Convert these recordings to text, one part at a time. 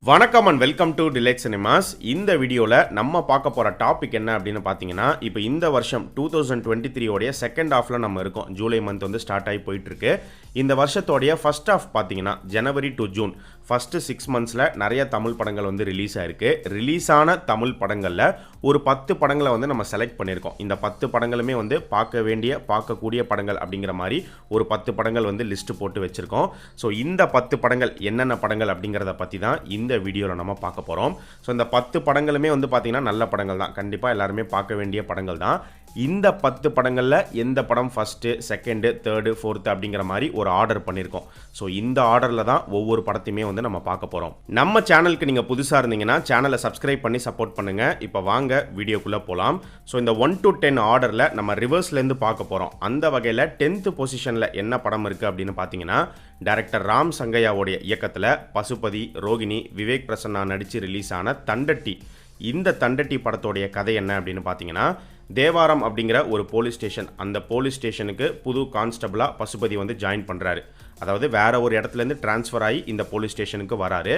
வணக்கம் and welcome to delight cinemas. இந்த வீடியோவில் நம்ம பார்க்க போகிற டாபிக் என்ன அப்படின்னு பார்த்தீங்கன்னா, இப்போ இந்த வருஷம் 2023 உடைய செகண்ட் ஹாஃபில் நம்ம இருக்கோம். ஜூலை மந்த் வந்து ஸ்டார்ட் ஆகி போயிட்டுருக்கு. இந்த வருஷத்தோடைய ஃபர்ஸ்ட் ஹாஃப் பார்த்தீங்கன்னா ஜனவரி டு ஜூன் ஃபஸ்ட்டு 6 மந்த்ஸில் நிறைய தமிழ் படங்கள் வந்து ரிலீஸ் ஆகிருக்கு. ரிலீஸான தமிழ் படங்களில் ஒரு 10 படங்களை வந்து நம்ம செலக்ட் பண்ணியிருக்கோம். இந்த 10 படங்களுமே வந்து பார்க்கக்கூடிய படங்கள் அப்படிங்கிற மாதிரி ஒரு 10 படங்கள் வந்து லிஸ்ட்டு போட்டு வச்சுருக்கோம். ஸோ இந்த 10 படங்கள் என்னென்ன படங்கள் அப்படிங்கிறத பற்றி தான் இந்த வீடியோவில் நம்ம பார்க்க போகிறோம். ஸோ இந்த 10 படங்களுமே வந்து பார்த்திங்கன்னா நல்ல படங்கள் தான், கண்டிப்பாக எல்லாருமே பார்க்க வேண்டிய படங்கள் தான். இந்த 10 படங்களில் எந்த படம் ஃபஸ்ட்டு, செகண்டு, தேர்டு, ஃபோர்த்து அப்படிங்கிற மாதிரி ஒரு ஆர்டர் பண்ணியிருக்கோம். ஸோ இந்த ஆர்டரில் தான் ஒவ்வொரு படத்தையுமே வந்து நம்ம பார்க்க போகிறோம். நம்ம சேனலுக்கு நீங்கள் புதுசாக இருந்தீங்கன்னா சேனலை சப்ஸ்கிரைப் பண்ணி சப்போர்ட் பண்ணுங்கள். இப்போ வாங்க வீடியோக்குள்ளே போகலாம். ஸோ இந்த 1 to 10 ஆர்டரில் நம்ம ரிவர்ஸ்லேருந்து பார்க்க போகிறோம். அந்த வகையில் 10th பொசிஷனில் என்ன படம் இருக்குது அப்படின்னு பார்த்தீங்கன்னா, டைரக்டர் ராம் சங்கையாவுடைய இயக்கத்தில் பசுபதி, ரோகிணி, விவேக் பிரசன்னா நடித்து ரிலீஸ் ஆன தண்டட்டி. இந்த தண்டட்டி படத்தோடைய கதை என்ன அப்படின்னு பார்த்தீங்கன்னா, தேவாரம் அப்படிங்கிற ஒரு போலீஸ் ஸ்டேஷன், அந்த போலீஸ் ஸ்டேஷனுக்கு புது கான்ஸ்டபிளாக பசுபதி வந்து ஜாயின் பண்ணுறாரு. அதாவது வேற ஒரு இடத்துலேருந்து டிரான்ஸ்ஃபர் ஆகி இந்த போலீஸ் ஸ்டேஷனுக்கு வராரு.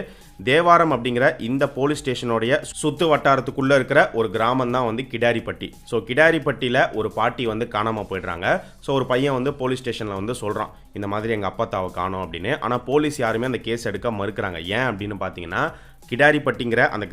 தேவாரம் அப்படிங்கிற இந்த போலீஸ் ஸ்டேஷனுடைய சுற்று வட்டாரத்துக்குள்ளே இருக்கிற ஒரு கிராமம் தான் வந்து கிடாரிப்பட்டி. ஸோ கிடாரிப்பட்டியில் ஒரு பாட்டி வந்து காணாமல் போயிடுறாங்க. ஸோ ஒரு பையன் வந்து போலீஸ் ஸ்டேஷனில் வந்து சொல்கிறான், இந்த மாதிரி எங்கள் அப்பா தாவை காணோம் அப்படின்னு. ஆனால் போலீஸ் யாருமே அந்த கேஸ் எடுக்க மறுக்கிறாங்க. ஏன் அப்படின்னு பார்த்தீங்கன்னா, கிடாரிப்பட்டிங்கிற அந்த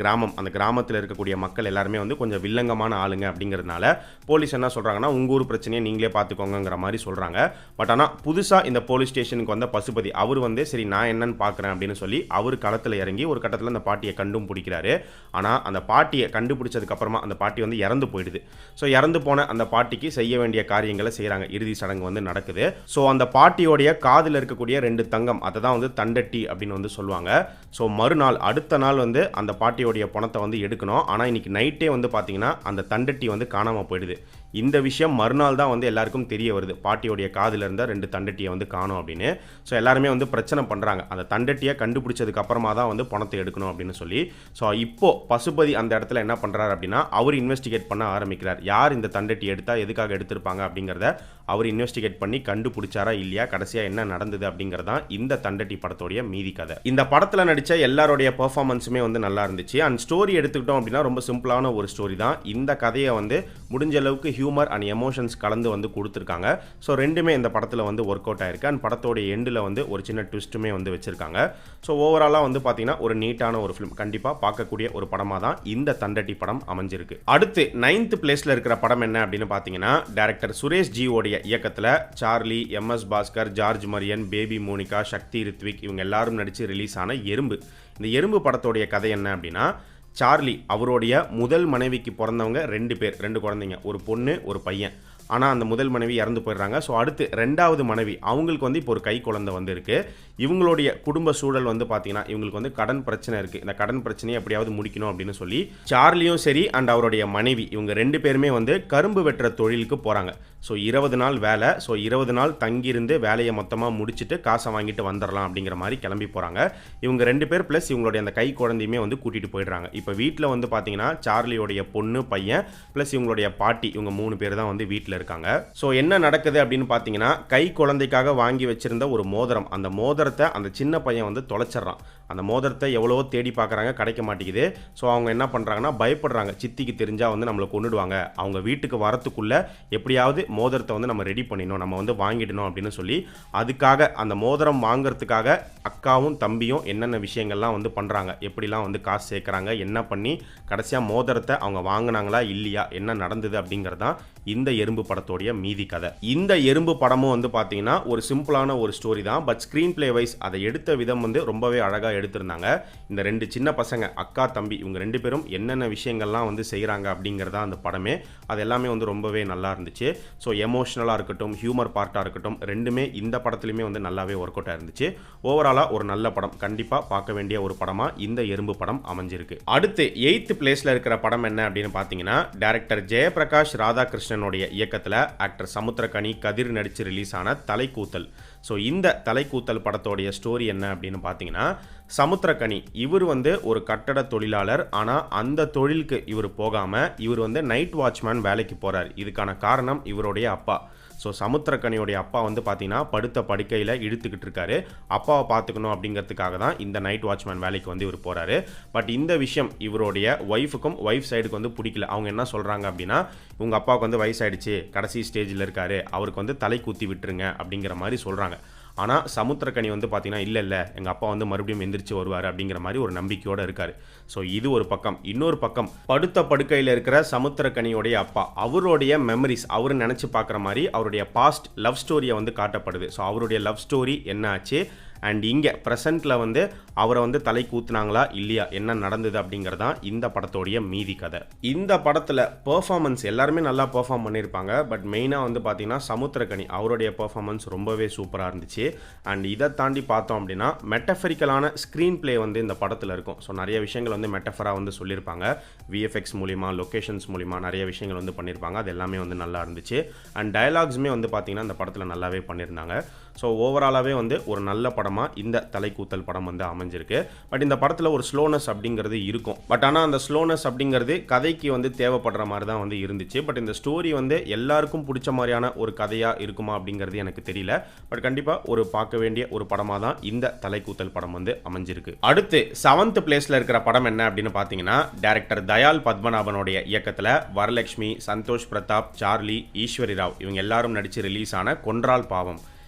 கிராமத்தில் இருக்கக்கூடிய மக்கள் எல்லாருமே வந்து கொஞ்சம் வில்லங்கமான ஆளுங்க அப்படிங்கிறதுனால போலீஸ் என்ன சொல்கிறாங்கன்னா, உங்கள் ஊர் பிரச்சனையை நீங்களே பார்த்துக்கோங்கிற மாதிரி சொல்கிறாங்க. பட் ஆனால் புதுசாக இந்த போலீஸ் ஸ்டேஷனுக்கு வந்த பசுபதி அவர் வந்து சரி நான் என்னன்னு பார்க்குறேன் அப்படின்னு சொல்லி அவர் களத்தில் இறங்கி ஒரு கட்டத்தில் அந்த பாட்டியை கண்டும் பிடிக்கிறாரு. ஆனால் அந்த பாட்டியை கண்டுபிடிச்சதுக்கப்புறமா அந்த பாட்டி வந்து இறந்து போயிடுது. ஸோ இறந்து போன அந்த பாட்டிக்கு செய்ய வேண்டிய காரியங்களை செய்கிறாங்க. இறுதி சடங்கு வந்து நடக்குது. ஸோ அந்த பாட்டியோடைய காதில் இருக்கக்கூடிய 2 தங்கம், அதை தான் வந்து தண்டட்டி அப்படின்னு வந்து சொல்லுவாங்க. ஸோ மறுநாள் அடுத்த நாள் வந்து அந்த பாட்டியோடைய பணத்தை வந்து எடுக்கணும். ஆனால் இன்னைக்கு நைட்டே வந்து பார்த்தீங்கன்னா அந்த தண்டட்டி வந்து காணாமல் போயிடுது. இந்த விஷயம் மறுநாள் தான் வந்து எல்லாருக்கும் தெரிய வருது, பாட்டியோடைய காதில் இருந்த 2 தண்டட்டியை வந்து காணும் அப்படின்னு. ஸோ எல்லாருமே வந்து பிரச்சனை பண்ணுறாங்க, அந்த தண்டட்டியை கண்டுபிடிச்சதுக்கு அப்புறமா தான் வந்து பணத்தை எடுக்கணும் அப்படின்னு சொல்லி. ஸோ இப்போ பசுபதி அந்த இடத்துல என்ன பண்ணுறாரு அப்படின்னா, அவர் இன்வெஸ்டிகேட் பண்ண ஆரம்பிக்கிறார். யார் இந்த தண்டட்டி எடுத்தால் எதுக்காக எடுத்திருப்பாங்க அப்படிங்கிறத அவர் இன்வெஸ்டிகேட் பண்ணி கண்டுபிடிச்சாரா இல்லையா, கடைசியாக என்ன நடந்தது அப்படிங்கிறதான் இந்த தண்டட்டி படத்தோடைய மீதி கதை. இந்த படத்தில் நடித்த எல்லாருடைய பெர்ஃபார்மன்ஸுமே வந்து நல்லா இருந்துச்சு. அண்ட் ஸ்டோரி எடுத்துக்கிட்டோம் அப்படின்னா ரொம்ப சிம்பிளான ஒரு ஸ்டோரி தான். இந்த கதையை வந்து முடிஞ்ச அளவுக்கு ஹியூமர் அண்ட் எமோஷன்ஸ் கலந்து வந்து கொடுத்துருக்காங்க. ஸோ ரெண்டுமே இந்த படத்தில் வந்து ஒர்க் அவுட் ஆயிருக்கு. அண்ட் படத்தோடைய எண்டில் வந்து ஒரு சின்ன ட்விஸ்ட்டுமே வந்து வச்சிருக்காங்க. ஸோ ஓவராலாக வந்து பார்த்தீங்கன்னா ஒரு நீட்டான ஒரு ஃபிலிம், கண்டிப்பாக பார்க்கக்கூடிய ஒரு படமாக தான் இந்த தண்டட்டி படம் அமைஞ்சிருக்கு. அடுத்து 9th பிளேஸில் இருக்கிற படம் என்ன அப்படின்னு பார்த்தீங்கன்னா, டைரக்டர் சுரேஷ் ஜியோடைய இயக்கத்தில் சார்லி, MS பாஸ்கர், ஜார்ஜ் மரியன், பேபி மோனிகா, சக்தி ரித்விக் இவங்க எல்லாரும் நடித்து ரிலீஸ் ஆன எறும்பு. இந்த எறும்பு படத்தோடைய கதை என்ன அப்படின்னா, சார்லி அவருடைய முதல் மனைவிக்கு பிறந்தவங்க 2 குழந்தைங்க, ஒரு பொண்ணு ஒரு பையன். ஆனால் அந்த முதல் மனைவி இறந்து போயிடுறாங்க. ஸோ அடுத்து 2வது மனைவி அவங்களுக்கு வந்து இப்போ ஒரு கை குழந்தை வந்து இருக்குது. இவங்களுடைய குடும்ப சூழல் வந்து பார்த்தீங்கன்னா இவங்களுக்கு வந்து கடன் பிரச்சனை இருக்குது. இந்த கடன் பிரச்சனையை எப்படியாவது முடிக்கணும் அப்படின்னு சொல்லி சார்லியும் சரி அண்ட் அவருடைய மனைவி இவங்க 2 பேருமே வந்து கரும்பு வெட்டுற தொழிலுக்கு போகிறாங்க. ஸோ 20 நாள் வேலை. ஸோ 20 நாள் தங்கியிருந்து வேலையை மொத்தமாக முடிச்சுட்டு காசை வாங்கிட்டு வந்துடலாம் அப்படிங்கிற மாதிரி கிளம்பி போகிறாங்க. இவங்க 2 பேர் ப்ளஸ் இவங்களுடைய அந்த கை குழந்தையுமே வந்து கூட்டிகிட்டு போயிடுறாங்க. இப்போ வீட்டில் வந்து பார்த்தீங்கன்னா சார்லியோடைய பொண்ணு, பையன் ப்ளஸ் இவங்களுடைய பாட்டி, இவங்க 3 பேர் தான் வந்து வீட்டில் இருக்காங்க. ஸோ என்ன நடக்குது அப்படின்னு பார்த்தீங்கன்னா, கை குழந்தைக்காக வாங்கி வச்சிருந்த ஒரு மோதிரம், அந்த மோதிரத்தை அந்த சின்ன பையன் வந்து தொலைச்சிட்றான். அந்த மோதிரத்தை எவ்வளவோ தேடி பார்க்குறாங்க, கிடைக்க மாட்டேங்குது. ஸோ அவங்க என்ன பண்ணுறாங்கன்னா பயப்படுறாங்க, சித்திக்கு தெரிஞ்சால் வந்து நம்மளை கொண்டுடுவாங்க, அவங்க வீட்டுக்கு வரத்துக்குள்ளே எப்படியாவது மோதிரத்தை வந்து நம்ம ரெடி பண்ணிடணும், நம்ம வந்து வாங்கிடணும் அப்படின்னு சொல்லி அதுக்காக அந்த மோதிரம் வாங்கிறதுக்காக அக்காவும் தம்பியும் என்னென்ன விஷயங்கள்லாம் வந்து பண்ணுறாங்க, எப்படிலாம் வந்து காசு சேர்க்குறாங்க, என்ன பண்ணி கடைசியாக மோதிரத்தை அவங்க வாங்கினாங்களா இல்லையா, என்ன நடந்தது அப்படிங்கிறது தான் இந்த எறும்பு படத்தோடைய மீதி கதை. இந்த எறும்பு படமும் வந்து பார்த்தீங்கன்னா ஒரு சிம்பிளான ஒரு ஸ்டோரி தான். பட் ஸ்க்ரீன் பிளே வைஸ் அதை எடுத்த விதம் வந்து ரொம்பவே அழகாக எடுத்திருந்தாங்க. இந்த 2 சின்ன பசங்க, அக்கா தம்பி, இவங்க 2 பேரும் என்னென்ன விஷயங்கள்லாம் வந்து செய்கிறாங்க அப்படிங்கிறதா அந்த படமே. அது எல்லாமே வந்து ரொம்பவே நல்லா இருந்துச்சு. ஸோ எமோஷ்னலாக இருக்கட்டும், ஹியூமர் பார்ட்டாக இருக்கட்டும், ரெண்டுமே இந்த படத்துலையுமே வந்து நல்லாவே ஒர்க் அவுட்டாக இருந்துச்சு. ஓவராலாக ஒரு நல்ல படம், கண்டிப்பாக பார்க்க வேண்டிய ஒரு படமாக இந்த எறும்பு படம் அமைஞ்சிருக்கு. அடுத்து 8th பிளேஸில் இருக்கிற படம் என்ன அப்படின்னு பார்த்தீங்கன்னா, டைரக்டர் ஜெயபிரகாஷ் ராதாகிருஷ்ணனுடைய இயக்கத்தில் ஆக்டர் சமுத்திரகனி, கதிர் நடித்து ரிலீஸ் ஆன தலைக்கூத்தல். ஸோ இந்த தலைக்கூத்தல் படத்தோடைய ஸ்டோரி என்ன அப்படின்னு பார்த்தீங்கன்னா, சமுத்திரக்கனி இவர் வந்து ஒரு கட்டட தொழிலாளர். ஆனால் அந்த தொழிலுக்கு இவர் போகாமல் இவர் வந்து நைட் வாட்ச்மேன் வேலைக்கு போகிறார். இதுக்கான காரணம் இவருடைய அப்பா. ஸோ சமுத்திரக்கனியோடைய அப்பா வந்து பார்த்தீங்கன்னா படுத்த படுக்கையில் இழுத்துக்கிட்டு இருக்காரு. அப்பாவை பார்த்துக்கணும் அப்படிங்கிறதுக்காக தான் இந்த நைட் வாட்ச்மேன் வேலைக்கு வந்து இவர் போகிறாரு. பட் இந்த விஷயம் இவருடைய ஒய்ஃபுக்கும் ஒய்ஃப் சைடுக்கு வந்து பிடிக்கல. அவங்க என்ன சொல்கிறாங்க அப்படின்னா, உங்கள் அப்பாவுக்கு வந்து வயசாயிடுச்சு, கடைசி ஸ்டேஜில் இருக்காரு, அவருக்கு வந்து தலை கூத்தி விட்டுருங்க அப்படிங்கிற மாதிரி சொல்கிறாங்க. ஆனால் சமுத்திரக்கனி வந்து பார்த்தீங்கன்னா இல்லை எங்கள் அப்பா வந்து மறுபடியும் எந்திரிச்சு வருவார் அப்படிங்கிற மாதிரி ஒரு நம்பிக்கையோடு இருக்கார். ஸோ இது ஒரு பக்கம். இன்னொரு பக்கம் படுத்த படுக்கையில் இருக்கிற சமுத்திரக்கனியோடைய அப்பா, அவருடைய மெமரிஸ் அவர் நினச்சி பார்க்குற மாதிரி அவருடைய பாஸ்ட் லவ் ஸ்டோரியை வந்து காட்டப்படுது. ஸோ அவருடைய லவ் ஸ்டோரி என்ன ஆச்சு அண்ட் இங்கே ப்ரெசண்ட்டில் வந்து அவரை வந்து தலை கூத்துனாங்களா இல்லையா, என்ன நடந்தது அப்படிங்கிறது தான் இந்த படத்தோடைய மீதி கதை. இந்த படத்தில் பெர்ஃபார்மன்ஸ் எல்லாருமே நல்லா பெர்ஃபார்ம் பண்ணியிருப்பாங்க. பட் மெயினாக வந்து பார்த்தீங்கன்னா சமுத்திரக்கனி அவருடைய பெர்ஃபார்மன்ஸ் ரொம்பவே சூப்பராக இருந்துச்சு. அண்ட் இதை தாண்டி பார்த்தோம் அப்படின்னா மெட்டஃபரிக்கலான ஸ்க்ரீன் பிளே வந்து இந்த படத்தில் இருக்கும். ஸோ நிறைய விஷயங்கள் வந்து மெட்டஃபராக வந்து சொல்லியிருப்பாங்க. விஎஃப்எக்ஸ் மூலிமா, லொக்கேஷன்ஸ் மூலிமா நிறைய விஷயங்கள் வந்து பண்ணியிருப்பாங்க. அது எல்லாமே வந்து நல்லா இருந்துச்சு. அண்ட் டயலாக்ஸுமே வந்து பார்த்தீங்கன்னா இந்த படத்தில் நல்லாவே பண்ணியிருந்தாங்க. ஸோ ஓவராலாகவே வந்து ஒரு நல்ல படமாக இந்த தலைக்கூத்தல் படம் வந்து அமைஞ்சிருக்கு. பட் இந்த படத்தில் ஒரு ஸ்லோனஸ் அப்படிங்கிறது இருக்கும். பட் ஆனால் அந்த ஸ்லோனஸ் அப்படிங்கிறது கதைக்கு வந்து தேவைப்படுற மாதிரி தான் வந்து இருந்துச்சு. பட் இந்த ஸ்டோரி வந்து எல்லாருக்கும் பிடிச்ச மாதிரியான ஒரு கதையாக இருக்குமா அப்படிங்கிறது எனக்கு தெரியல. பட் கண்டிப்பாக ஒரு பார்க்க வேண்டிய ஒரு படமாக தான் இந்த தலைக்கூத்தல் படம் வந்து அமைஞ்சிருக்கு. அடுத்து 7th பிளேஸில் இருக்கிற படம் என்ன அப்படின்னு பார்த்தீங்கன்னா, டைரக்டர் தயால் பத்மநாபனுடைய இயக்கத்தில் வரலட்சுமி, சந்தோஷ் பிரதாப், சார்லி, ஈஸ்வரி ராவ் இவங்க எல்லாரும் நடித்து ரிலீஸ் ஆன கொன்றால் பாவம்.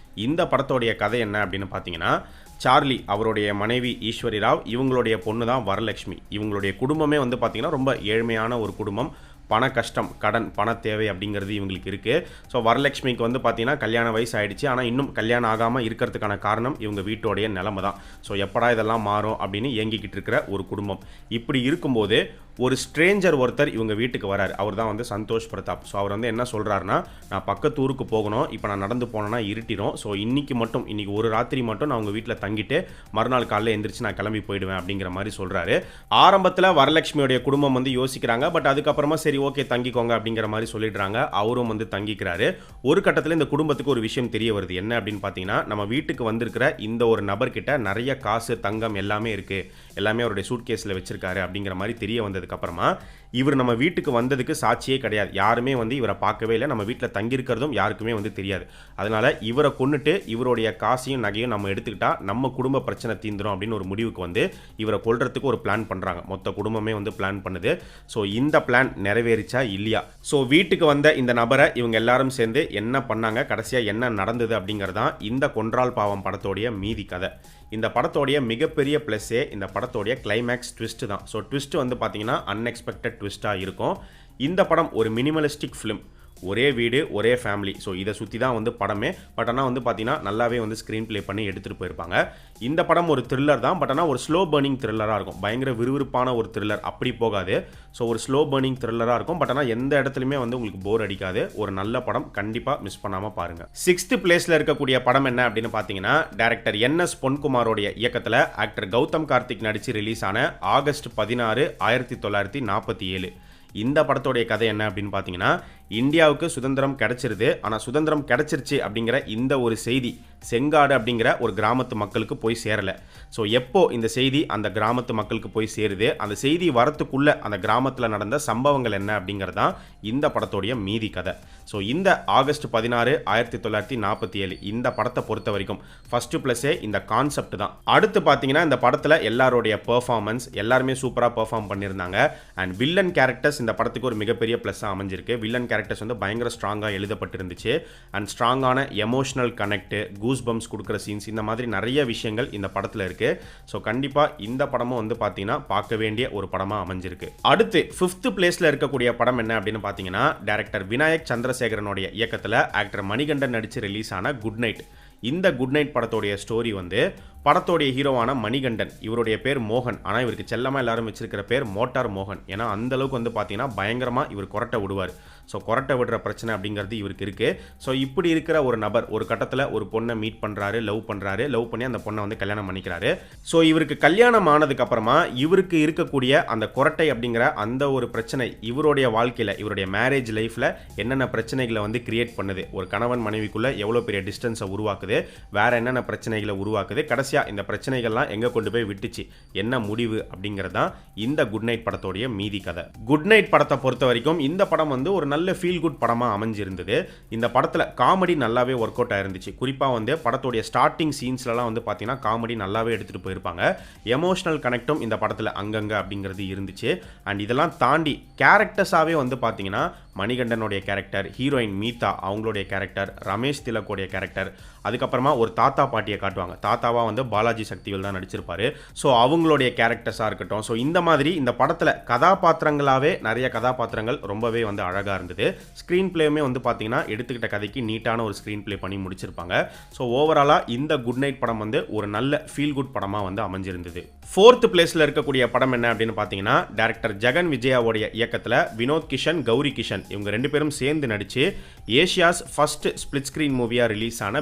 இந்த படத்தோடைய கதை என்ன அப்படின்னு பார்த்தீங்கன்னா, சார்லி அவருடைய மனைவி ஈஸ்வரி ராவ், இவங்களுடைய பொண்ணு தான் வரலட்சுமி. இவங்களுடைய குடும்பமே வந்து பார்த்தீங்கன்னா ரொம்ப ஏழ்மையான ஒரு குடும்பம். பண கஷ்டம், கடன், பண தேவை அப்படிங்கிறது இவங்களுக்கு இருக்குது. ஸோ வரலட்சுமிக்கு வந்து பார்த்தீங்கன்னா கல்யாண வயசு ஆகிடுச்சு. ஆனால் இன்னும் கல்யாணம் ஆகாமல் இருக்கிறதுக்கான காரணம் இவங்க வீட்டோடைய நிலைமை தான். ஸோ எப்படா இதெல்லாம் மாறும் அப்படின்னு இயங்கிக்கிட்டு இருக்கிற ஒரு குடும்பம். இப்படி இருக்கும்போது ஒரு ஸ்ட்ரேஞ்சர் ஒருத்தர் இவங்க வீட்டுக்கு வராரு. அவர் தான் வந்து சந்தோஷ் பிரதாப். ஸோ அவர் வந்து என்ன சொல்கிறாருன்னா, நான் பக்கத்து ஊருக்கு போகணும், இப்போ நான் நடந்து போனேன்னா இருட்டிடும். ஸோ இன்றைக்கி ஒரு ராத்திரி மட்டும் நான் உங்கள் வீட்டில் தங்கிட்டு மறுநாள் காலையில் எந்திரிச்சு நான் கிளம்பி போயிடுவேன் அப்படிங்கிற மாதிரி சொல்கிறாரு. ஆரம்பத்தில் வரலட்சுமியோடைய குடும்பம் வந்து யோசிக்கிறாங்க. பட் அதுக்கப்புறமா சரி ஓகே தங்கிக்கோங்க அப்படிங்கிற மாதிரி சொல்லிடுறாங்க. அவரும் வந்து தங்கிக்கிறாரு. ஒரு கட்டத்தில் இந்த குடும்பத்துக்கு ஒரு விஷயம் தெரிய வருது. என்ன அப்படின்னு பார்த்தீங்கன்னா, நம்ம வீட்டுக்கு வந்திருக்கிற இந்த ஒரு நபர்கிட்ட நிறைய காசு, தங்கம் எல்லாமே இருக்குது, எல்லாமே அவருடைய சூட்கேஸில் வச்சிருக்காரு அப்படிங்கிற மாதிரி தெரிய வந்ததுக்கப்புறமா இவர் நம்ம வீட்டுக்கு வந்ததுக்கு சாட்சியே கிடையாது. யாருமே வந்து இவரை பார்க்கவே இல்லை. நம்ம வீட்டில் தங்கியிருக்கிறதும் யாருக்குமே வந்து தெரியாது. அதனால் இவரை கொன்னுட்டு இவருடைய காசையும் நகையும் நம்ம எடுத்துக்கிட்டா நம்ம குடும்ப பிரச்சனை தீந்துரும் அப்படின்னு ஒரு முடிவுக்கு வந்து இவரை கொல்றதுக்கு ஒரு பிளான் பண்ணுறாங்க. மொத்த குடும்பமே வந்து பிளான் பண்ணுது. ஸோ இந்த பிளான் நிறைவேறிச்சா இல்லையா? ஸோ வீட்டுக்கு வந்த இந்த நபரை இவங்க எல்லாரும் சேர்ந்து என்ன பண்ணாங்க, கடைசியாக என்ன நடந்தது அப்படிங்கிறதான் இந்த கொன்றால் பாவம் படத்தோடைய மீதி கதை. இந்த படத்தோடைய மிகப்பெரிய ப்ளஸ்ஸே இந்த படத்தோடைய கிளைமேக்ஸ் ட்விஸ்ட் தான். ஸோ ட்விஸ்ட் வந்து பார்த்தீங்கன்னா அன்எக்ஸ்பெக்டட் ட்விஸ்ட்டாக இருக்கும். இந்த படம் ஒரு மினிமலிஸ்டிக் ஃபிலிம். ஒரே வீடு, ஒரே ஃபேமிலி. ஸோ இதை சுற்றி தான் வந்து படமே. பட் ஆனால் வந்து பார்த்தீங்கன்னா நல்லாவே வந்து ஸ்க்ரீன் ப்ளே பண்ணி எடுத்துகிட்டு போயிருப்பாங்க. இந்த படம் ஒரு த்ரில்லர் தான். பட் ஆனால் ஒரு ஸ்லோ பர்னிங் த்ரில்லராக இருக்கும். பயங்கர விறுவிறுப்பான ஒரு த்ரில்லர் அப்படி போகாது. ஸோ ஒரு ஸ்லோ பர்னிங் த்ரில்லராக இருக்கும். பட் ஆனால் எந்த இடத்துலையுமே வந்து உங்களுக்கு போர் அடிக்காது. ஒரு நல்ல படம், கண்டிப்பாக மிஸ் பண்ணாமல் பாருங்கள். 6th பிளேஸில் இருக்கக்கூடிய படம் என்ன அப்படின்னு பார்த்தீங்கன்னா, டைரக்டர் NS பொன்குமாரோடைய இயக்கத்தில் ஆக்டர் கௌதம் கார்த்திக் நடித்து ரிலீஸ் ஆன ஆகஸ்ட் 16, 1947. இந்த படத்தோடைய கதை என்ன அப்படின்னு பார்த்தீங்கன்னா, இந்தியாவுக்கு சுதந்திரம் கிடைச்சிருது. ஆனால் சுதந்திரம் கிடைச்சிருச்சு அப்படிங்கிற இந்த ஒரு செய்தி செங்காடு அப்படிங்கிற ஒரு கிராமத்து மக்களுக்கு போய் சேரலை. ஸோ எப்போ இந்த செய்தி அந்த கிராமத்து மக்களுக்கு போய் சேருது, அந்த செய்தி வரத்துக்குள்ள அந்த கிராமத்தில் நடந்த சம்பவங்கள் என்ன அப்படிங்கிறதான் இந்த படத்தோடைய மீதி கதை. ஸோ இந்த ஆகஸ்ட் 16, 1947 இந்த படத்தை பொறுத்த வரைக்கும் ஃபர்ஸ்ட் ப்ளஸ்ஸே இந்த கான்செப்ட் தான். அடுத்து பார்த்தீங்கன்னா இந்த படத்தில் எல்லாருடைய பெர்ஃபார்மன்ஸ் எல்லாருமே சூப்பராக பெர்ஃபார்ம் பண்ணியிருந்தாங்க. அண்ட் வில்லன் கேரக்டர்ஸ் இந்த படத்துக்கு ஒரு மிகப்பெரிய ப்ளஸ்ஸாக அமைஞ்சிருக்கு. வில்லன் கேரக்டர்ஸ் வந்து பயங்கர ஸ்ட்ராங்காக எழுதப்பட்டிருந்துச்சு. அண்ட் ஸ்ட்ராங்கான எமோஷனல் கனெக்ட், கூஸ் பம்ப்ஸ் கொடுக்குற சீன்ஸ், இந்த மாதிரி நிறைய விஷயங்கள் இந்த படத்தில் இருக்குது. ஸோ கண்டிப்பாக இந்த படமும் வந்து பார்த்தீங்கன்னா பார்க்க வேண்டிய ஒரு படமாக அமைஞ்சிருக்கு. அடுத்து 5th பிளேஸில் இருக்கக்கூடிய படம் என்ன அப்படின்னு பார்த்தீங்கன்னா, டைரக்டர் விநாயக் சந்திரசேகரனுடைய இயக்கத்தில் ஆக்டர் மணிகண்டன் நடித்து ரிலீஸ் ஆன குட் நைட். இந்த குட் நைட் படத்தோடைய ஸ்டோரி வந்து படத்தோடைய ஹீரோவான மணிகண்டன், இவருடைய பேர் மோகன். ஆனால் இவருக்கு செல்லமாக எல்லாரும் வச்சிருக்கிற பேர் மோட்டார் மோகன். ஏன்னா அந்த அளவுக்கு வந்து பார்த்தீங்கன்னா பயங்கரமாக இவர் கொரட்டை விடுவார். ஸோ கொரட்டை விடுற பிரச்சனை அப்படிங்கிறது இவருக்கு இருக்குது. ஸோ இப்படி இருக்கிற ஒரு நபர் ஒரு கட்டத்தில் ஒரு பொண்ணை மீட் பண்ணுறாரு, லவ் பண்ணி அந்த பொண்ணை வந்து கல்யாணம் பண்ணிக்கிறாரு. ஸோ இவருக்கு கல்யாணம் ஆனதுக்கு அப்புறமா இவருக்கு இருக்கக்கூடிய அந்த கொரட்டை அப்படிங்கிற அந்த ஒரு பிரச்சனை இவருடைய வாழ்க்கையில், இவருடைய மேரேஜ் லைஃப்பில் என்னென்ன பிரச்சனைகளை வந்து கிரியேட் பண்ணுது, ஒரு கணவன் மனைவிக்குள்ளே எவ்வளோ பெரிய டிஸ்டன்ஸை உருவாக்குது, வேற என்னென்ன பிரச்சனைகளை உருவாக்குது, கடைசியாக இந்த பிரச்சனைகள்லாம் எங்கே கொண்டு போய் விட்டுச்சு, என்ன முடிவு அப்படிங்கிறது தான் இந்த குட் நைட் படத்தோடைய மீதி கதை. குட் நைட் படத்தை பொறுத்த வரைக்கும் இந்த படம் வந்து ஒரு நல்ல ஃபீல் குட் படமாக அமைஞ்சிருந்தது. இந்த படத்தில் காமெடி நல்லாவே ஒர்க் அவுட் ஆயிருந்துச்சு. குறிப்பாக வந்து படத்தோடைய ஸ்டார்டிங் சீன்ஸ்லாம் வந்து பார்த்தீங்கன்னா காமெடி நல்லாவே எடுத்துகிட்டு போயிருப்பாங்க. எமோஷனல் கனெக்டும் இந்த படத்தில் அங்கங்கே அப்படிங்கிறது இருந்துச்சு. அண்ட் இதெல்லாம் தாண்டி கேரக்டர்ஸாகவே வந்து பார்த்தீங்கன்னா மணிகண்டனுடைய கேரக்டர், ஹீரோயின் மீதா அவங்களுடைய கேரக்டர், ரமேஷ் திலக்கோடைய கேரக்டர், அதுக்கப்புறமா ஒரு தாத்தா பாட்டியை காட்டுவாங்க. தாத்தாவா வந்து பாலாஜி சக்திவேல் தான் நடிச்சிருப்பாரு. ஸோ அவங்களுடைய கேரக்டர்ஸாக இருக்கட்டும். ஸோ இந்த மாதிரி இந்த படத்தில் கதாபாத்திரங்களாகவே நிறைய கதாபாத்திரங்கள் ரொம்பவே வந்து அழகாக இருந்தது. ஸ்க்ரீன் பிளேயுமே வந்து பார்த்தீங்கன்னா எடுத்துக்கிட்ட கதைக்கு நீட்டான ஒரு ஸ்க்ரீன் பிளே பண்ணி முடிச்சிருப்பாங்க. ஸோ ஓவராலாக இந்த குட் நைட் படம் வந்து ஒரு நல்ல ஃபீல் குட் படமாக வந்து அமைஞ்சிருந்தது. 4th பிளேஸில் இருக்கக்கூடிய படம் என்ன அப்படின்னு பார்த்தீங்கன்னா, டைரக்டர் ஜெகன் விஜயாவுடைய இயக்கத்தில் வினோத் கிஷன், கௌரி கிஷன் இவங்க 2 பேரும் சேர்ந்து நடிச்சு ஏஷியாஸ் ஃபர்ஸ்ட் ஸ்பிளிட் ஸ்கிரீன் மூவியா ரிலீஸ் ஆன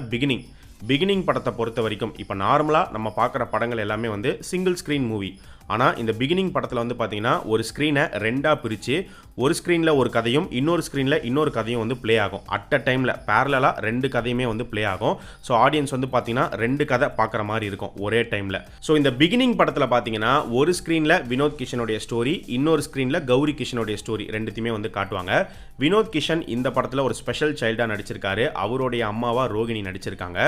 பிகினிங் படத்தை பொறுத்த வரைக்கும் இப்போ நார்மலாக நம்ம பார்க்குற படங்கள் எல்லாமே வந்து சிங்கிள் ஸ்க்ரீன் மூவி. ஆனால் இந்த பிகினிங் படத்தில் வந்து பார்த்தீங்கன்னா ஒரு ஸ்க்ரீனை 2ஆக பிரித்து ஒரு ஸ்க்ரீனில் ஒரு கதையும் இன்னொரு ஸ்க்ரீனில் இன்னொரு கதையும் வந்து ப்ளே ஆகும். அட் அ டைமில் பேரலாக 2 கதையுமே வந்து ப்ளே ஆகும். ஸோ ஆடியன்ஸ் வந்து பார்த்தீங்கன்னா 2 கதை பார்க்குற மாதிரி இருக்கும் ஒரே டைமில். ஸோ இந்த பிகினிங் படத்தில் பார்த்தீங்கன்னா ஒரு ஸ்க்ரீனில் வினோத் கிஷனுடைய ஸ்டோரி, இன்னொரு ஸ்க்ரீனில் கௌரி கிஷனுடைய ஸ்டோரி ரெண்டுத்தையுமே வந்து காட்டுவாங்க. வினோத் கிஷன் இந்த படத்தில் ஒரு ஸ்பெஷல் சைல்டாக நடிச்சிருக்காரு. அவருடைய அம்மாவா ரோகிணி நடிச்சிருக்காங்க.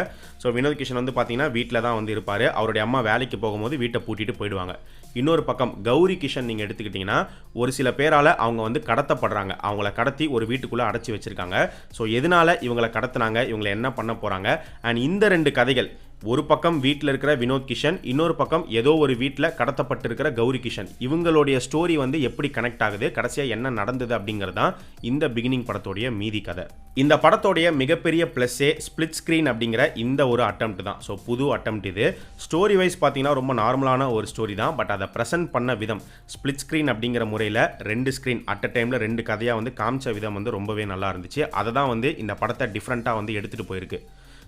ஸோ வினோத் கிஷன் வந்து பார்த்தீங்கன்னா வீட்டில் தான் வந்து இருப்பார். அவருடைய அம்மா வேலைக்கு போகும்போது வீட்டை பூட்டிட்டு போயிடுவாங்க. இன்னொரு பக்கம் கௌரி கிஷன் நீங்கள் எடுத்துக்கிட்டிங்கன்னா ஒரு சில பேரால் அவங்க வந்து கடத்தப்படுறாங்க. அவங்கள கடத்தி ஒரு வீட்டுக்குள்ளே அடைச்சி வச்சுருக்காங்க. ஸோ எதனால் இவங்களை கடத்தினாங்க, இவங்களை என்ன பண்ண போகிறாங்க, அண்ட் இந்த 2 கதைகள், ஒரு பக்கம் வீட்டில் இருக்கிற வினோத் கிஷன், இன்னொரு பக்கம் ஏதோ ஒரு வீட்டில் கடத்தப்பட்டிருக்கிற கௌரி கிஷன், இவங்களுடைய ஸ்டோரி வந்து எப்படி கனெக்ட் ஆகுது, கடைசியாக என்ன நடந்தது அப்படிங்கிறது தான் இந்த பிகினிங் படத்தோடைய மீதி கதை. இந்த படத்தோடைய மிகப்பெரிய ப்ளஸ்ஸே ஸ்பிளிட் ஸ்க்ரீன் அப்படிங்கிற இந்த ஒரு அட்டெம்ப்ட் தான். ஸோ புது அட்டெம்ப்ட் இது. ஸ்டோரி வைஸ் பார்த்தீங்கன்னா ரொம்ப நார்மலான ஒரு ஸ்டோரி தான். பட் அதை ப்ரெசென்ட் பண்ண விதம், ஸ்பிளிட் ஸ்க்ரீன் அப்படிங்கிற முறையில் 2 ஸ்க்ரீன் அட் அ டைமில் 2 கதையாக வந்து காமிச்ச விதம் வந்து ரொம்பவே நல்லா இருந்துச்சு. அதை தான் வந்து இந்த படத்தை டிஃப்ரெண்ட்டாக வந்து எடுத்துகிட்டு போயிருக்கு.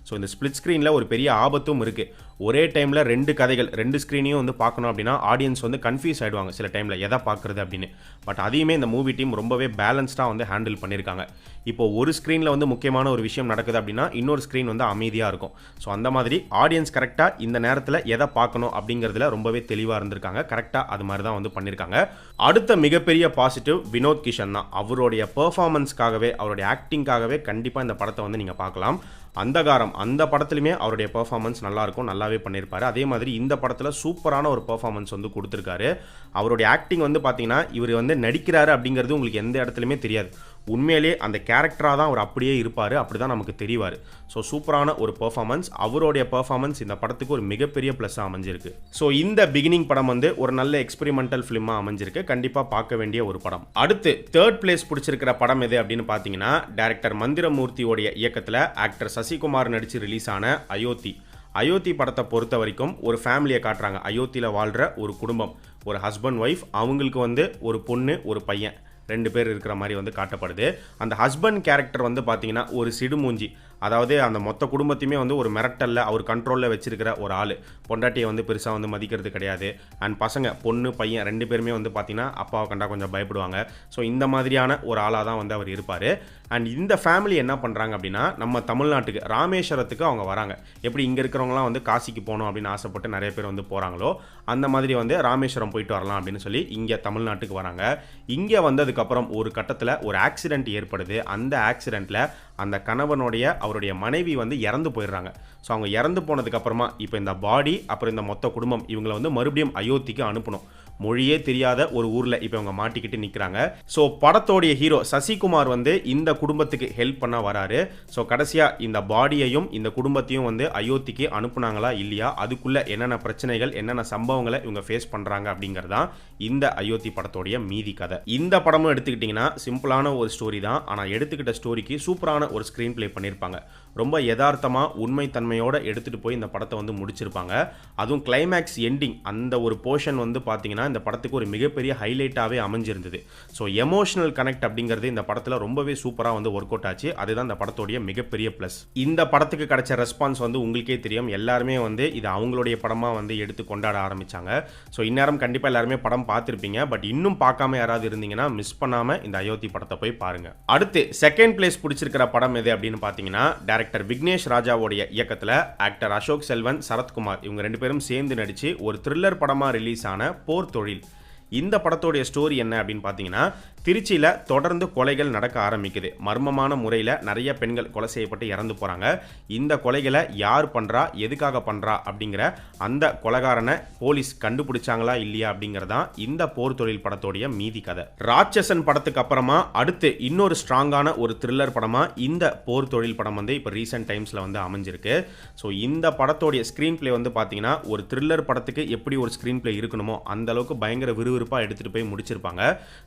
ஸோ இந்த ஸ்பிளிட் ஸ்க்ரீனில் ஒரு பெரிய ஆபத்தும் இருக்குது. ஒரே டைமில் 2 கதைகள் 2 ஸ்க்ரீனையும் வந்து பார்க்கணும் அப்படின்னா ஆடியன்ஸ் வந்து கன்ஃபியூஸ் ஆகிடுவாங்க சில டைமில் எதை பார்க்குறது அப்படின்னு. பட் அதையுமே இந்த மூவி டீம் ரொம்பவே பேலன்ஸ்டாக வந்து ஹேண்டில் பண்ணியிருக்காங்க. இப்போ ஒரு ஸ்க்ரீனில் வந்து முக்கியமான ஒரு விஷயம் நடக்குது அப்படின்னா இன்னொரு ஸ்க்ரீன் வந்து அமைதியாக இருக்கும். ஸோ அந்த மாதிரி ஆடியன்ஸ் கரெக்டாக இந்த நேரத்தில் எதை பார்க்கணும் அப்படிங்கிறதுல ரொம்பவே தெளிவாக இருந்திருக்காங்க. கரெக்டாக அது மாதிரி தான் வந்து பண்ணியிருக்காங்க. அடுத்த மிகப்பெரிய பாசிட்டிவ் வினோத் கிஷன் தான். அவருடைய பெர்ஃபார்மன்ஸ்க்காகவே, அவருடைய ஆக்டிங்காகவே கண்டிப்பாக இந்த படத்தை வந்து நீங்கள் பார்க்கலாம். அந்தகாரம் அந்த படத்துலையுமே அவருடைய பெர்ஃபார்மன்ஸ் நல்லாயிருக்கும், நல்லாவே பண்ணியிருப்பாரு. அதே மாதிரி இந்த படத்தில் சூப்பரான ஒரு பெர்ஃபார்மன்ஸ் வந்து கொடுத்துருக்காரு. அவருடைய ஆக்டிங் வந்து பார்த்தீங்கன்னா இவர் வந்து நடிக்கிறாரு அப்படிங்கிறது உங்களுக்கு எந்த இடத்துலையுமே தெரியாது. உண்மையிலேயே அந்த கேரக்டராக தான் அவர் அப்படியே இருப்பார், அப்படி தான் நமக்கு தெரிவார். ஸோ சூப்பரான ஒரு பெர்ஃபார்மன்ஸ். அவருடைய பெர்ஃபார்மன்ஸ் இந்த படத்துக்கு ஒரு மிகப்பெரிய ப்ளஸ்ஸாக அமைஞ்சிருக்கு. ஸோ இந்த பிகினிங் படம் வந்து ஒரு நல்ல எக்ஸ்பெரிமெண்டல் ஃபிலிமாக அமைஞ்சிருக்கு. கண்டிப்பாக பார்க்க வேண்டிய ஒரு படம். அடுத்து 3rd பிளேஸ் பிடிச்சிருக்கிற படம் எது அப்படின்னு பார்த்தீங்கன்னா, டைரக்டர் மந்திரமூர்த்தியோடைய இயக்கத்தில் ஆக்டர் சசிகுமார் நடித்து ரிலீஸ் ஆன அயோத்தி படத்தை பொறுத்த வரைக்கும் ஒரு ஃபேமிலியை காட்டுறாங்க. அயோத்தியில் வாழ்கிற ஒரு குடும்பம், ஒரு ஹஸ்பண்ட் ஒய்ஃப், அவங்களுக்கு வந்து ஒரு பொண்ணு ஒரு பையன், 2 பேர் இருக்கிற மாதிரி வந்து காட்டப்படுது. அந்த ஹஸ்பண்ட் கேரக்டர் வந்து பார்த்தீங்கன்னா ஒரு சிடுமூஞ்சி, அதாவது அந்த மொத்த குடும்பத்தையுமே வந்து ஒரு மிரட்டலில் அவர் கண்ட்ரோலில் வச்சிருக்கிற ஒரு ஆள். பொண்டாட்டியை வந்து பெருசாக வந்து மதிக்கிறது கிடையாது. அண்ட் பசங்க, பொண்ணு பையன் 2 பேருமே வந்து பார்த்தீங்கன்னா அப்பாவை கண்டா கொஞ்சம் பயப்படுவாங்க. ஸோ இந்த மாதிரியான ஒரு ஆளாக தான் வந்து அவர் இருப்பார். அண்ட் இந்த ஃபேமிலி என்ன பண்ணுறாங்க அப்படின்னா, நம்ம தமிழ்நாட்டுக்கு ராமேஸ்வரத்துக்கு அவங்க வராங்க. எப்படி இங்கே இருக்கிறவங்களாம் வந்து காசிக்கு போகணும் அப்படின்னு ஆசைப்பட்டு நிறைய பேர் வந்து போகிறாங்களோ, அந்த மாதிரி வந்து ராமேஸ்வரம் போயிட்டு வரலாம் அப்படின்னு சொல்லி இங்கே தமிழ்நாட்டுக்கு வராங்க. இங்கே வந்ததுக்கப்புறம் ஒரு கட்டத்தில் ஒரு ஆக்சிடெண்ட் ஏற்படுது. அந்த ஆக்சிடெண்ட்டில் அந்த கணவனுடைய அவருடைய மனைவி வந்து இறந்து போயிடுறாங்க. ஸோ அவங்க இறந்து போனதுக்கப்புறமா இப்போ இந்த பாடி, அப்புறம் இந்த மொத்த குடும்பம், இவங்களை வந்து மறுபடியும் அயோத்திக்கு அனுப்பணும். மொழியே தெரியாத ஒரு ஊர்ல இப்போ இவங்க மாட்டிக்கிட்டு நிற்கிறாங்க. ஸோ படத்தோடைய ஹீரோ சசிகுமார் வந்து இந்த குடும்பத்துக்கு ஹெல்ப் பண்ண வராரு. ஸோ கடைசியாக இந்த பாடியையும் இந்த குடும்பத்தையும் வந்து அயோத்திக்கு அனுப்புனாங்களா இல்லையா, அதுக்குள்ள என்னென்ன பிரச்சனைகள் என்னென்ன சம்பவங்களை இவங்க ஃபேஸ் பண்ணுறாங்க அப்படிங்கிறதான் இந்த அயோத்தி படத்தோடைய மீதி கதை. இந்த படமும் எடுத்துக்கிட்டிங்கன்னா சிம்பிளான ஒரு ஸ்டோரி தான். ஆனால் எடுத்துக்கிட்ட ஸ்டோரிக்கு சூப்பரான ஒரு ஸ்க்ரீன் பிளே பண்ணியிருப்பாங்க. ரொம்ப யதார்த்தமாக உண்மைத்தன்மையோடு எடுத்துகிட்டு போய் இந்த படத்தை வந்து முடிச்சிருப்பாங்க. அதுவும் கிளைமேக்ஸ் எண்டிங் அந்த ஒரு போர்ஷன் வந்து பார்த்தீங்கன்னா இந்த படத்துக்கு ஒரு மிகப்பெரிய ஹைலைட்டாகவே அமைஞ்சிருந்தது. ஸோ எமோஷனல் கனெக்ட் அப்படிங்கிறது இந்த படத்தில் ரொம்பவே சூப்பராக வந்து ஒர்க் அவுட் ஆச்சு. அதுதான் இந்த படத்தோடைய மிகப்பெரிய ப்ளஸ். இந்த படத்துக்கு கிடைச்ச ரெஸ்பான்ஸ் வந்து உங்களுக்கே தெரியும். எல்லாருமே வந்து இது அவங்களுடைய படமாக வந்து எடுத்து கொண்டாட ஆரம்பித்தாங்க. ஸோ இந்நேரம் கண்டிப்பாக எல்லாருமே படம் பார்த்துருப்பீங்க. பட் இன்னும் பார்க்காம யாராவது இருந்தீங்கன்னா மிஸ் பண்ணாமல் இந்த அயோத்தி படத்தை போய் பாருங்கள். அடுத்து செகண்ட் பிளேஸ் பிடிச்சிருக்கிற படம் எது அப்படின்னு பார்த்தீங்கன்னா டைரக்டர் விக்னேஷ் ராஜாவோடைய இயக்கத்தில் ஆக்டர் அசோக் செல்வன், சரத்குமார் இவங்க 2 பேரும் சேர்ந்து நடித்து ஒரு த்ரில்லர் படமாக ரிலீஸ் ஆன போர் தொழில். இந்த படத்தோடைய ஸ்டோரி என்ன அப்படின்னு பார்த்தீங்கன்னா திருச்சியில் தொடர்ந்து கொலைகள் நடக்க ஆரம்பிக்குது. மர்மமான முறையில் நிறைய பெண்கள் கொலை செய்யப்பட்டு இறந்து போகிறாங்க. இந்த கொலைகளை யார் பண்ணுறா, எதுக்காக பண்ணுறா அப்படிங்கிற அந்த கொலைகாரனை போலீஸ் கண்டுபிடிச்சாங்களா இல்லையா அப்படிங்கிறதான் இந்த போர் தொழில் படத்தோடைய மீதி கதை. ராட்சசன் படத்துக்கு அப்புறமா அடுத்து இன்னொரு ஸ்ட்ராங்கான ஒரு த்ரில்லர் படமாக இந்த போர் தொழில் படம் வந்து இப்போ ரீசெண்ட் டைம்ஸில் வந்து அமைஞ்சிருக்கு. ஸோ இந்த படத்தோடைய ஸ்க்ரீன் பிளே வந்து பார்த்தீங்கன்னா ஒரு த்ரில்லர் படத்துக்கு எப்படி ஒரு ஸ்க்ரீன் பிளே இருக்கணுமோ அந்த அளவுக்கு பயங்கர விறுவிறுப்பாக எடுத்துகிட்டு போய் முடிச்சிருப்பாங்க.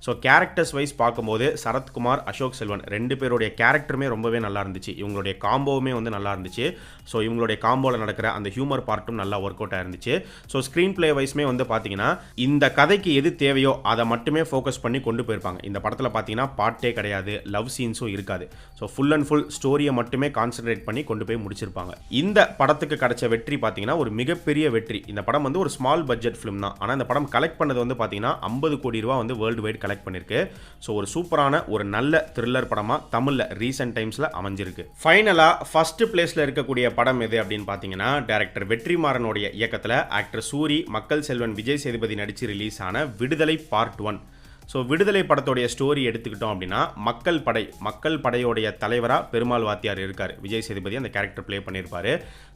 ஸோ கேரக்டர் வைஸ் பார்க்கும்போது சரத்குமார், அசோக் செல்வன் 2 பேருடைய கேரக்டருமே ரொம்பவே நல்லா இருந்துச்சு. இவங்களுடைய காம்போவுமே வந்து நல்லா இருந்துச்சு. ஸோ இவங்களுடைய காம்போவில் நடக்கிற அந்த ஹியூமர் பார்ட்டும் நல்லா ஒர்க் அவுட் ஆயிருந்துச்சு. ஸோ ஸ்க்ரீன் பிளே வைஸ்மே வந்து பார்த்தீங்கன்னா இந்த கதைக்கு எது தேவையோ அதை மட்டுமே ஃபோக்கஸ் பண்ணி கொண்டு போயிருப்பாங்க. இந்த படத்தில் பார்த்தீங்கன்னா பாட்டே கிடையாது, லவ் சீன்ஸும் இருக்காது. ஸோ ஃபுல் அண்ட் ஃபுல் ஸ்டோரியை மட்டுமே கான்சென்ட்ரேட் பண்ணி கொண்டு போய் முடிச்சிருப்பாங்க. இந்த படத்துக்கு கிடைச்ச வெற்றி பார்த்தீங்கன்னா ஒரு மிகப்பெரிய வெற்றி. இந்த படம் வந்து ஒரு ஸ்மால் பட்ஜெட் ஃபிலிம் தான். ஆனால் இந்த படம் கலெக்ட் பண்ணது வந்து பார்த்தீங்கன்னா 50 கோடி ரூபா வந்து வேர்ல்டு வைட் கலெக்ட் பண்ணிருக்கு. ஸோ ஒரு சூப்பரான ஒரு நல்ல த்ரில்லர் படமாக தமிழில் ரீசெண்ட் டைம்ஸில் அமைஞ்சிருக்கு. ஃபைனலாக ஃபர்ஸ்ட் பிளேஸில் இருக்கக்கூடிய படம் எது அப்படின்னு பார்த்தீங்கன்னா டைரக்டர் வெற்றிமாறனுடைய இயக்கத்தில் ஆக்டர் சூரி, மக்கள் செல்வன் விஜய் சேதுபதி நடித்து ரிலீஸ் ஆன விடுதலை பார்ட் 1. ஸோ விடுதலை படத்தோடைய ஸ்டோரி எடுத்துக்கிட்டோம் அப்படின்னா மக்கள் படையோடைய தலைவராக பெருமாள் வாத்தியார் இருக்கார். விஜய் சேதுபதி அந்த கேரக்டர் ப்ளே பண்ணியிருப்பார்.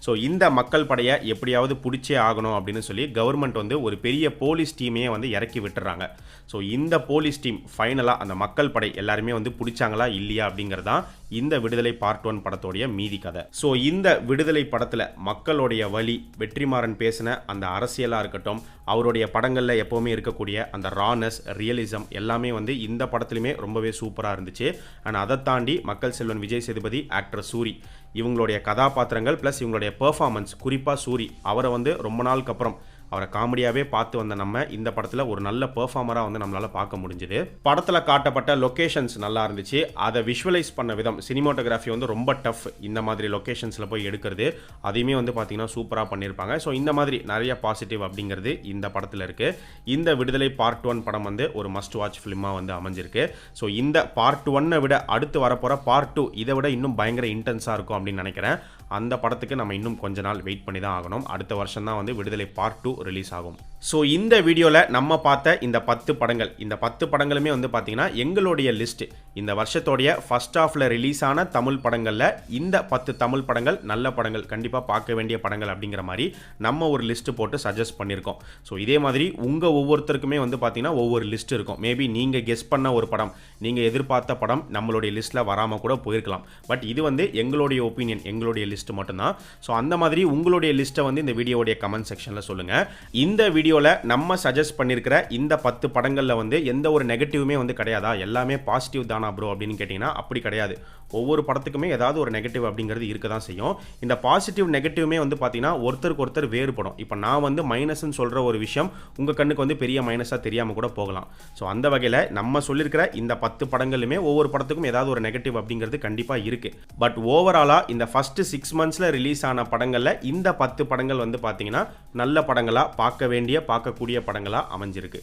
ஸோ இந்த மக்கள் படையை எப்படியாவது பிடிச்சே ஆகணும் அப்படின்னு சொல்லி கவர்மெண்ட் வந்து ஒரு பெரிய போலீஸ் டீமையே வந்து இறக்கி விட்டுறாங்க. ஸோ இந்த போலீஸ் டீம் ஃபைனலாக அந்த மக்கள் படை எல்லாருமே வந்து பிடிச்சாங்களா இல்லையா அப்படிங்கிறதான் இந்த விடுதலை பார்ட் 1 படத்தோடைய மீதி கதை. ஸோ இந்த விடுதலை படத்தில் மக்களுடைய வலி, வெற்றிமாறன் பேசின அந்த அரசியலாக இருக்கட்டும், அவருடைய படங்களில் எப்போவுமே இருக்கக்கூடிய அந்த ரானஸ், ரியலிசம் எல்லாமே வந்து இந்த படத்துலையுமே ரொம்பவே சூப்பராக இருந்துச்சு. அண்ட் அதை தாண்டி மக்கள் செல்வன் விஜய் சேதுபதி, ஆக்டர் சூரி இவங்களுடைய கதாபாத்திரங்கள் ப்ளஸ் இவங்களுடைய பெர்ஃபார்மன்ஸ், குறிப்பாக சூரி அவரை வந்து ரொம்ப நாளுக்கு அப்புறம் அவரை காமெடியாகவே பார்த்து வந்த நம்ம இந்த படத்தில் ஒரு நல்ல பெர்ஃபார்மராக வந்து நம்மளால் பார்க்க முடிஞ்சுது. படத்தில் காட்டப்பட்ட லொக்கேஷன்ஸ் நல்லா இருந்துச்சு. அதை விஷுவலைஸ் பண்ண விதம், சினிமோட்டோகிராஃபி வந்து ரொம்ப டஃப். இந்த மாதிரி லொக்கேஷன்ஸில் போய் எடுக்கிறது அதையுமே வந்து பார்த்தீங்கன்னா சூப்பராக பண்ணியிருப்பாங்க. ஸோ இந்த மாதிரி நிறைய பாசிட்டிவ் அப்படிங்கிறது இந்த படத்தில் இருக்குது. இந்த விடுதலை பார்ட் 1 படம் வந்து ஒரு மஸ்ட் வாட்ச் ஃபிலிமாக வந்து அமைஞ்சிருக்கு. ஸோ இந்த பார்ட் 1 விட அடுத்து வரப்போகிற பார்ட் 2 இதை விட இன்னும் பயங்கர இன்டென்ஸாக இருக்கும் அப்படின்னு நினைக்கிறேன். அந்த படத்துக்கு நம்ம இன்னும் கொஞ்ச நாள் வெயிட் பண்ணி தான் ஆகணும். அடுத்த வருஷம் தான் வந்து விடுதலை பார்ட் 2 ரிலீஸ் ஆகும். ஸோ இந்த வீடியோவில் நம்ம பார்த்த இந்த 10 படங்கள், இந்த 10 படங்களுமே வந்து பார்த்தீங்கன்னா எங்களுடைய லிஸ்ட். இந்த வருஷத்தோடைய ஃபர்ஸ்ட் ஹாஃபில் ரிலீஸ் ஆன தமிழ் படங்களில் இந்த 10 தமிழ் படங்கள் நல்ல படங்கள், கண்டிப்பாக பார்க்க வேண்டிய படங்கள் அப்படிங்கிற மாதிரி நம்ம ஒரு லிஸ்ட்டு போட்டு சஜஸ்ட் பண்ணியிருக்கோம். ஸோ இதே மாதிரி உங்கள் ஒவ்வொருத்தருக்குமே வந்து பார்த்தீங்கன்னா ஒவ்வொரு லிஸ்ட் இருக்கும். மேபி நீங்கள் கெஸ் பண்ண ஒரு படம், நீங்கள் எதிர்பார்த்த படம் நம்மளுடைய லிஸ்ட்டில் வராமல் கூட போயிருக்கலாம். பட் இது வந்து எங்களுடைய ஒப்பீனியன், எங்களுடைய லிஸ்ட் மட்டும்தான். ஸோ அந்த மாதிரி உங்களுடைய லிஸ்ட்டை வந்து இந்த வீடியோடைய கமெண்ட் செக்ஷனில் சொல்லுங்கள். இந்த வீடியோவில் நம்ம சஜஸ்ட் பண்ணியிருக்கிற இந்த 10 படங்களில் வந்து எந்த ஒரு நெகட்டிவுமே வந்து கிடையாதா, எல்லாமே பாசிட்டிவ் தானா ப்ரோ அப்படின்னு கேட்டிங்கன்னா அப்படி கிடையாது. ஒவ்வொரு படத்துக்குமே ஏதாவது ஒரு நெகட்டிவ் அப்படிங்கிறது இருக்க தான் செய்யும். இந்த பாசிட்டிவ் நெகட்டிவ்மே வந்து பார்த்தீங்கன்னா ஒருத்தருக்கு ஒருத்தர் வேறுபடும். இப்போ நான் வந்து மைனஸ்ன்னு சொல்கிற ஒரு விஷயம் உங்கள் கண்ணுக்கு வந்து பெரிய மைனஸாக தெரியாமல் கூட போகலாம். ஸோ அந்த வகையில் நம்ம சொல்லியிருக்கிற இந்த 10 படங்களுமே ஒவ்வொரு படத்துக்கும் ஏதாவது ஒரு நெகட்டிவ் அப்படிங்கிறது கண்டிப்பாக இருக்குது. பட் ஓவராலாக இந்த ஃபஸ்ட்டு 6 மந்த்ஸில் ரிலீஸ் ஆன படங்களில் இந்த 10 படங்கள் வந்து பார்த்தீங்கன்னா நல்ல படங்களாக, பார்க்க வேண்டிய பார்க்கக்கூடிய படங்களாக அமைஞ்சிருக்கு.